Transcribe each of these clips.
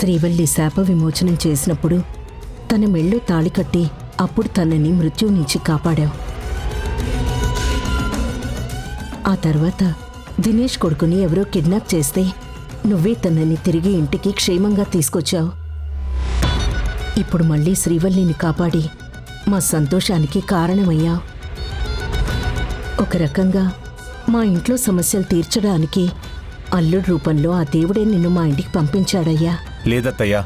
శ్రీవల్లి శాప విమోచనం చేసినప్పుడు తన మెళ్ళో తాళి కట్టి అప్పుడు తనని మృత్యువు నుంచి కాపాడావు. ఆ తర్వాత దినేష్ కొడుకుని ఎవరో కిడ్నాప్ చేస్తే నువ్వే తనని తిరిగి ఇంటికి క్షేమంగా తీసుకొచ్చావు. ఇప్పుడు మళ్ళీ శ్రీవల్లిని కాపాడి మా సంతోషానికి కారణమయ్యావు. ఒక రకంగా మా ఇంట్లో సమస్యలు తీర్చడానికి అల్లుడి రూపంలో ఆ దేవుడే నిన్ను మా ఇంటికి పంపించాడయ్యా. లేదత్తయ్యా,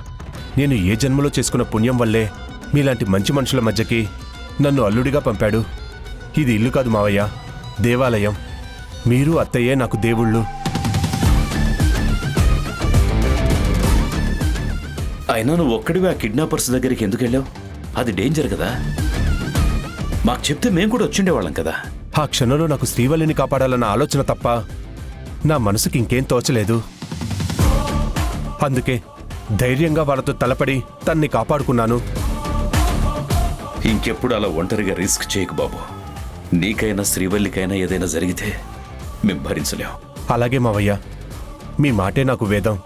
నేను ఏ జన్మలో చేసుకున్న పుణ్యం వల్లే మీలాంటి మంచి మనుషుల మధ్యకి నన్ను అల్లుడిగా పంపాడు. ఇది ఇల్లు కాదు మావయ్య, దేవాలయం. మీరు అత్తయ్యే నాకు దేవుళ్ళు. అయినా నువ్వు ఒక్కడివే ఆ కిడ్నాపర్స్ దగ్గరికి ఎందుకు వెళ్ళావు? అది డేంజర్ కదా. మాకు చెప్తే మేము కూడా వచ్చిండేవాళ్ళం కదా. ఆ క్షణంలో నాకు శ్రీవల్లిని కాపాడాలన్న ఆలోచన తప్ప నా మనసుకి ఇంకేం తోచలేదు. అందుకే ధైర్యంగా వాళ్ళతో తలపడి తన్ని కాపాడుకున్నాను. ఇంకెప్పుడు అలా ఒంటరిగా రిస్క్ చేయకు బాబు. నీకైనా శ్రీవల్లికైనా ఏదైనా జరిగితే మేం భరించలేం. అలాగే మావయ్య, మీ మాటే నాకు వేదం.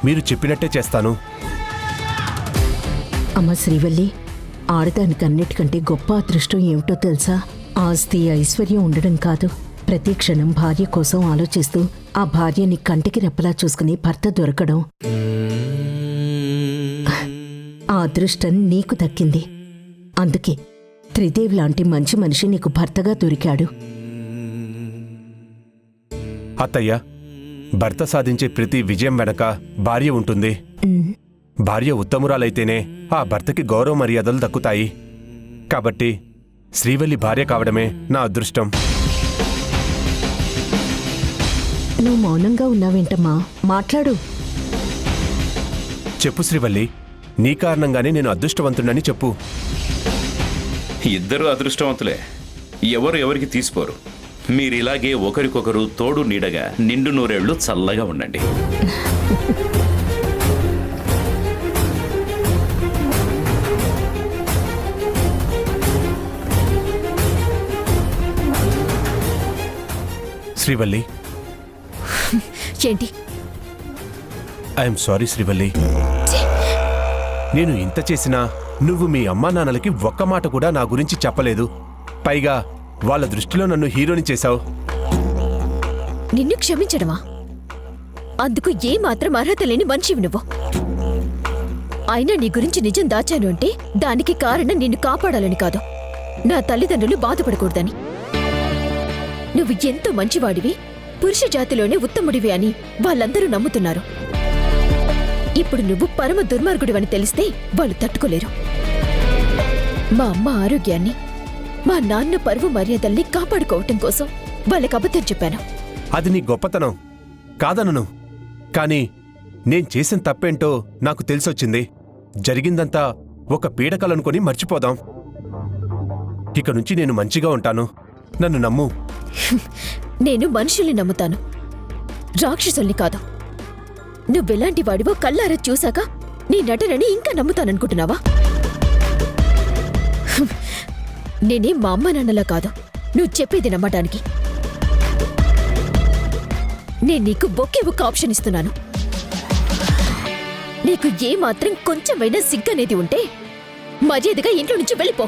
మీరు చెప్పినట్టే చేస్తాను. అమ్మ శ్రీవల్లి, ఆడదానికన్నిటికంటే గొప్ప అదృష్టం ఏమిటో తెలుసా? ఆస్తి ఐశ్వర్యం ఉండడం కాదు, ప్రతి క్షణం భార్య కోసం ఆలోచిస్తూ ఆ భార్యని కంటికి రెప్పలా చూసుకుని భర్త దొరకడం. ఆ అదృష్టం నీకు దక్కింది. అందుకే త్రిదేవ్ లాంటి మంచి మనిషి నీకు భర్తగా దొరికాడు. అత్తయ్య, భర్త సాధించే ప్రతి విజయం వెనక భార్య ఉంటుంది. భార్య ఉత్తమురాలైతేనే ఆ భర్తకి గౌరవ మర్యాదలు దక్కుతాయి. కాబట్టి శ్రీవల్లి భార్య కావడమే నా అదృష్టం. నువ్వు మౌనంగా ఉన్నావేంటమ్మా? మాట్లాడు. చెప్పు శ్రీవల్లి, నీ కారణంగానే నేను అదృష్టవంతుడని చెప్పు. ఇద్దరు అదృష్టవంతులే, ఎవరు ఎవరికి తీసిపోరు. మీరిలాగే ఒకరికొకరు తోడు నీడగా నిండు నూరేళ్లు చల్లగా ఉండండి. శ్రీవల్లి, ఏంటి? I'm sorry Srivalli. నేను ఇంత చేసినా నువ్వు మీ అమ్మా నాన్నలకి ఒక్క మాట కూడా నా గురించి చెప్పలేదు. పైగా వాళ్ళ దృష్టిలో నన్ను హీరోని చేశావు. నిన్ను క్షమించడమా? అందుకు ఏ మాత్రం అర్హత లేని మనిషివి నువ్వు. అయినా నీ గురించి నిజం దాచాను అంటే దానికి కారణం నిన్ను కాపాడాలని కాదు, నా తల్లిదండ్రులు బాధపడకూడదని. నువ్వు ఎంతో మంచివాడివి, పురుష జాతిలోనే ఉత్తముడివి అని వాళ్ళందరూ నమ్ముతున్నారు. ఇప్పుడు నువ్వు పరమ దుర్మార్గుడివని తెలిస్తే వాళ్ళు తట్టుకోలేరు. మా అమ్మ ఆరోగ్యాన్ని, మా నాన్న పరువు మర్యాదల్ని కాపాడుకోవటం కోసం వాళ్ళకి అబద్ధం చెప్పాను. అది నీ గొప్పతనం కాదనను. కానీ నేను చేసిన తప్పేంటో నాకు తెలిసొచ్చింది. జరిగిందంతా ఒక పీడకలనుకొని మర్చిపోదాం. ఇక నుంచి నేను మంచిగా ఉంటాను, నన్ను నమ్ము. నేను మనుషుల్ని నమ్ముతాను, రాక్షసుల్ని కాదు. నువ్వెలాంటి వాడివో కళ్ళారా చూశాక నీ నటనని ఇంకా నమ్ముతాననుకుంటున్నావా? నేనే మా అమ్మ నాన్నలా కాదు నువ్వు చెప్పేది నమ్మటానికి. నేను నీకు ఒకే ఒక ఆప్షన్ ఇస్తున్నాను. నీకు ఏమాత్రం కొంచెమైనా సిగ్గనేది ఉంటే మర్యాదగా ఇంట్లో నుంచి వెళ్ళిపో.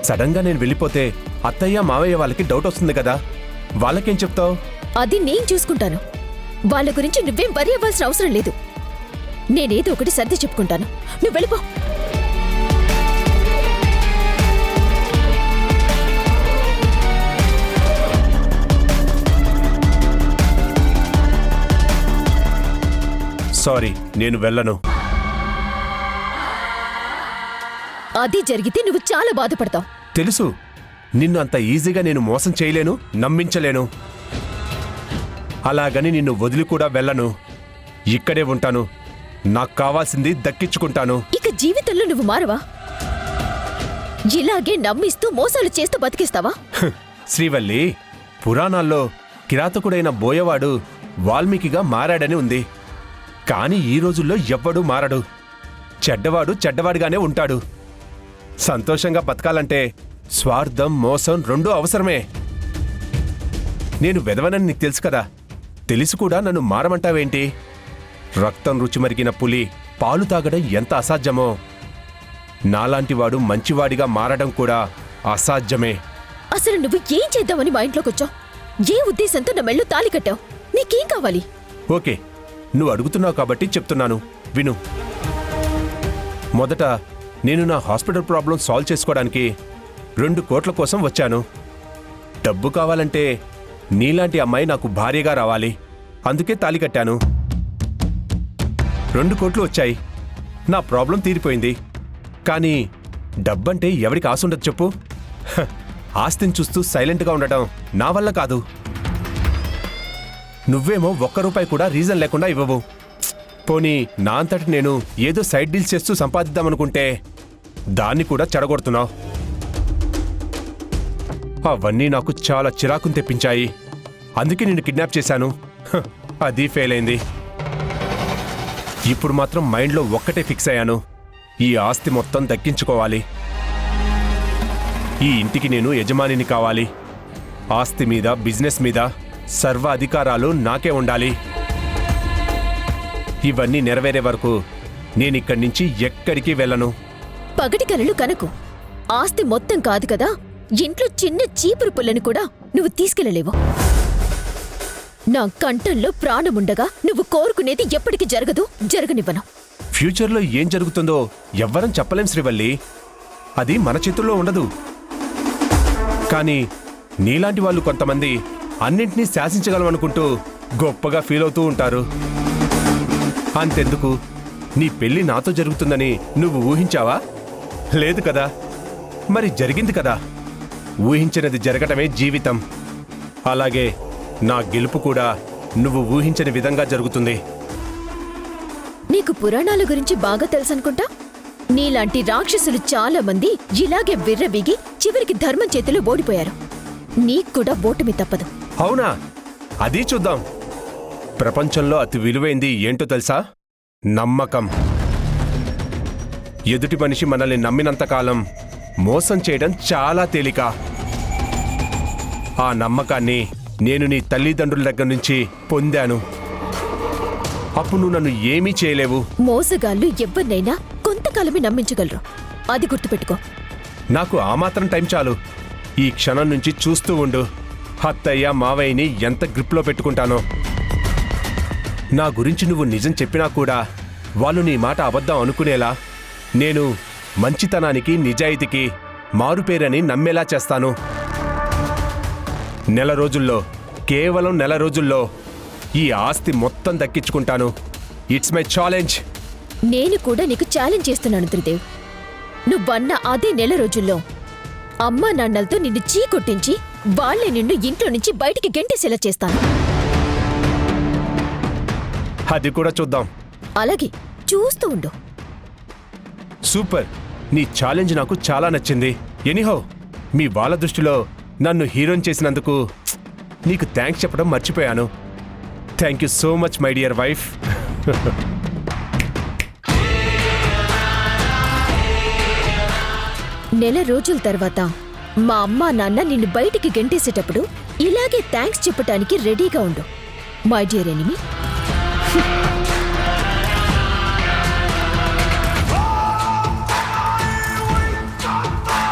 సడన్ గా నేను వెళ్ళిపోతే అత్తయ్య మావయ్య వాళ్ళకి డౌట్ వస్తుంది కదా, వాళ్ళకేం చెప్తావు? అది నేను చూసుకుంటాను. వాళ్ళ గురించి నువ్వేం వరి అవ్వాల్సిన అవసరం లేదు. నేనేదో ఒకటి సర్ది చెప్పుకుంటాను, నువ్వు వెళ్ళిపో. సారీ, నేను వెళ్ళను. అది జరిగితే నువ్వు చాలా బాధపడతావు. తెలుసు, నిన్ను అంత ఈజీగా నేను మోసం చేయలేను, నమ్మించలేను. అలాగని నిన్ను వదిలి కూడా వెళ్ళను. ఇక్కడే ఉంటాను, నాకు కావాల్సింది దక్కించుకుంటాను. ఇక జీవితంలో నువ్వు మారవా? ఇలాగే నమ్మిస్తూ మోసాలు చేస్తూ బతికిస్తావా? శ్రీవల్లి, పురాణాల్లో కిరాతకుడైన బోయవాడు వాల్మీకిగా మారాడని ఉంది. కానీ ఈ రోజుల్లో ఎవ్వడూ మారడు. చెడ్డవాడు చెడ్డవాడిగానే ఉంటాడు. సంతోషంగా బతకాలంటే స్వార్థం, మోసం రెండూ అవసరమే. నేను వెదవనని నీకు తెలుసు కదా, తెలిసి కూడా నన్ను మారమంటావేంటి? రక్తం రుచి మరిగిన పులి పాలు తాగడం ఎంత అసాధ్యమో నాలాంటివాడు మంచివాడిగా మారడం కూడా అసాధ్యమే. అసలు నువ్వు ఏం చేద్దామని మా ఇంట్లోకి వచ్చావు? ఏ ఉద్దేశంతో నా మెళ్ళో తాళి కట్టావు? నీకేం కావాలి? ఓకే, నువ్వు అడుగుతున్నావు కాబట్టి చెప్తున్నాను, విను. మొదట నేను నా హాస్పిటల్ ప్రాబ్లం సాల్వ్ చేసుకోవడానికి 2 కోట్ల కోసం వచ్చాను. డబ్బు కావాలంటే నీలాంటి అమ్మాయి నాకు భార్యగా రావాలి, అందుకే తాళి కట్టాను. 2 కోట్లు వచ్చాయి, నా ప్రాబ్లం తీరిపోయింది. కానీ డబ్బంటే ఎవరికి ఆశ ఉండదు చెప్పు? హ, ఆస్తిని చూస్తూ సైలెంట్గా ఉండటం నా వల్ల కాదు. నువ్వేమో 1 రూపాయి కూడా రీజన్ లేకుండా ఇవ్వవు. పోనీ నా అంతటి నేను ఏదో సైడ్ డీల్స్ చేస్తూ సంపాదిద్దామనుకుంటే దాన్ని కూడా చెడగొడుతున్నావు. అవన్నీ నాకు చాలా చిరాకుని తెప్పించాయి, అందుకే నిన్ను కిడ్నాప్ చేశాను. హ, అది ఫెయిల్ అయింది. ఇప్పుడు మాత్రం మైండ్లో ఒక్కటే ఫిక్స్ అయ్యాను, ఈ ఆస్తి మొత్తం దక్కించుకోవాలి. ఈ ఇంటికి నేను యజమానిని కావాలి. ఆస్తి మీద, బిజినెస్ మీద సర్వ అధికారాలు నాకే ఉండాలి. ఇవన్నీ నెరవేరే వరకు నేనిక్కడి నుంచి ఎక్కడికి వెళ్ళను. పగటి కలలు కనకు. ఆస్తి మొత్తం కాదు కదా, ఇంట్లో చిన్న చీపురు పుల్లని కూడా నువ్వు తీసుకెళ్లలేవు. నా కంఠంలో ప్రాణముండగా నువ్వు కోరుకునేది ఎప్పటికీ జరగదు, జరగనివ్వను. ఫ్యూచర్లో ఏం జరుగుతుందో ఎవ్వరం చెప్పలేం శ్రీవల్లి, అది మన చేతుల్లో ఉండదు. కానీ నీలాంటి వాళ్ళు కొంతమంది అన్నింటినీ శాసించగలమనుకుంటూ గొప్పగా ఫీల్ అవుతూ ఉంటారు. అంతెందుకు, నీ పెళ్లి నాతో జరుగుతుందని నువ్వు ఊహించావా? లేదు కదా, మరి జరిగింది కదా. ఊహించినది జరగటమే జీవితం. అలాగే నా గెలుపు కూడా నువ్వు ఊహించని విధంగా జరుగుతుంది. నీకు పురాణాల గురించి బాగా తెలుసనుకుంటా. నీలాంటి రాక్షసులు చాలా మంది ఇలాగే విర్రబీగి చివరికి ధర్మం చేతిలో ఓడిపోయారు. నీకు కూడా ఓటమి తప్పదు. అవునా? అది చూద్దాం. ప్రపంచంలో అతి విలువైంది ఏంటో తెలుసా? నమ్మకం. ఎదుటి మనిషి మనల్ని నమ్మినంతకాలం మోసం చేయడం చాలా తేలిక. ఆ నమ్మకాన్ని నేను నీ తల్లిదండ్రుల దగ్గర నుంచి పొందాను. అప్పుడు నువ్వు నన్ను ఏమీ చేయలేవు. మోసగాళ్ళు ఎవరినైనా కొంతకాలమే నమ్మించగలరు, అది గుర్తుపెట్టుకో. నాకు ఆ మాత్రం టైం చాలు. ఈ క్షణం నుంచి చూస్తూ ఉండు, అత్తయ్య మావయ్యని ఎంత గ్రిప్లో పెట్టుకుంటానో. నా గురించి నువ్వు నిజం చెప్పినా కూడా వాళ్ళు నీ మాట అబద్ధం అనుకునేలా నేను మంచితనానికి, నిజాయితీకి మారుపేరని నమ్మేలా చేస్తాను. నెల రోజుల్లో, కేవలం నెల రోజుల్లో ఈ ఆస్తి మొత్తం దక్కించుకుంటాను. It's my challenge. నేను కూడా నీకు ఛాలెంజ్ చేస్తున్నాను త్రిదేవ్. నువ్వన్న అదే నెల రోజుల్లో అమ్మా నాన్నలతో నిన్ను చీకొట్టించి వాళ్లే నిన్ను ఇంట్లో నుంచి బయటికి గెంటేసేలా చేస్తాను. అది కూడా చూద్దాం. అలాగే, చూస్తూ ఉండు. సూపర్, నీ ఛాలెంజ్ నాకు చాలా నచ్చింది. ఎనీహౌ, మీ వాళ్ళ దృష్టిలో నన్ను హీరోని చేసినందుకు నీకు థ్యాంక్స్ చెప్పడం మర్చిపోయాను. Thank you so much my dear wife. నెల రోజుల తర్వాత మా అమ్మా నాన్న నిన్ను బయటికి గెంటేసేటప్పుడు ఇలాగే థ్యాంక్స్ చెప్పటానికి రెడీగా ఉండు, మై డియర్ ఎనిమీ.